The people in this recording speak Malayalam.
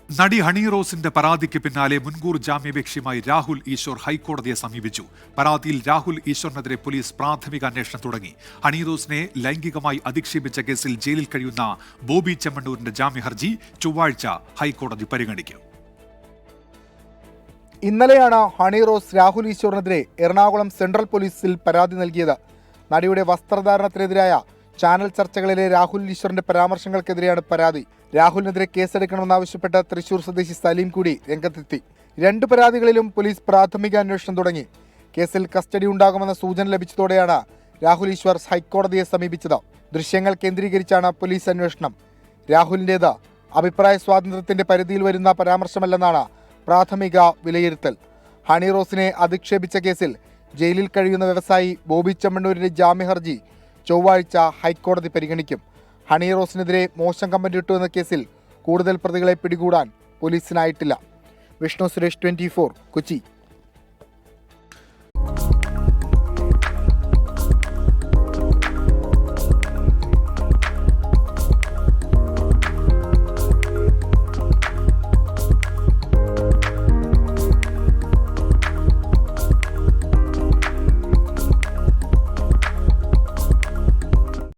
നടി ഹണി റോസിന്റെ പരാതിക്ക് പിന്നാലെ മുൻകൂർ ജാമ്യാപേക്ഷയുമായി രാഹുൽ ഈശ്വർ ഹൈക്കോടതിയെ സമീപിച്ചു. പരാതിയിൽ രാഹുൽ ഈശ്വറിനെതിരെ പോലീസ് പ്രാഥമിക അന്വേഷണം തുടങ്ങി. ഹണി റോസിനെ ലൈംഗികമായി അധിക്ഷേപിച്ച കേസിൽ ജയിലിൽ കഴിയുന്ന ബോബി ചെമ്മണ്ണൂരിന്റെ ജാമ്യഹർജി ചൊവ്വാഴ്ച ഹൈക്കോടതി പരിഗണിക്കും. ഇന്നലെയാണ് ഹണി റോസ് രാഹുൽ ഈശ്വറിനെതിരെ എറണാകുളം സെൻട്രൽ പോലീസിൽ പരാതി നൽകിയത്. നടിയുടെ വസ്ത്രധാരണത്തിനെതിരായ ചാനൽ ചർച്ചകളിലെ രാഹുൽ ഈശ്വറിന്റെ പരാമർശങ്ങൾക്കെതിരെയാണ് പരാതി. രാഹുലിനെതിരെ കേസെടുക്കണമെന്നാവശ്യപ്പെട്ട് തൃശൂർ സ്വദേശി സലീം കൂടി രംഗത്തെത്തി. 2 പരാതികളിലും പോലീസ് പ്രാഥമിക അന്വേഷണം തുടങ്ങി. കേസിൽ കസ്റ്റഡി ഉണ്ടാകുമെന്ന സൂചന ലഭിച്ചതോടെയാണ് രാഹുൽ ഈശ്വർ ഹൈക്കോടതിയെ സമീപിച്ചത്. ദൃശ്യങ്ങൾ കേന്ദ്രീകരിച്ചാണ് പോലീസ് അന്വേഷണം. രാഹുലിൻ്റേത് അഭിപ്രായ സ്വാതന്ത്ര്യത്തിന്റെ പരിധിയിൽ വരുന്ന പരാമർശമല്ലെന്നാണ് പ്രാഥമിക വിലയിരുത്തൽ. ഹണി റോസിനെ അധിക്ഷേപിച്ച കേസിൽ ജയിലിൽ കഴിയുന്ന വ്യവസായി ബോബി ചെമ്മണ്ണൂരിന്റെ ജാമ്യഹർജി ചൊവ്വാഴ്ച ഹൈക്കോടതി പരിഗണിക്കും. ഹണി റോസിനെതിരെ മോശം കമന്റ് ഇട്ടു എന്ന കേസിൽ കൂടുതൽ പ്രതികളെ പിടികൂടാൻ പോലീസിനായിട്ടില്ല. വിഷ്ണു സുരേഷ്, 24, കൊച്ചി.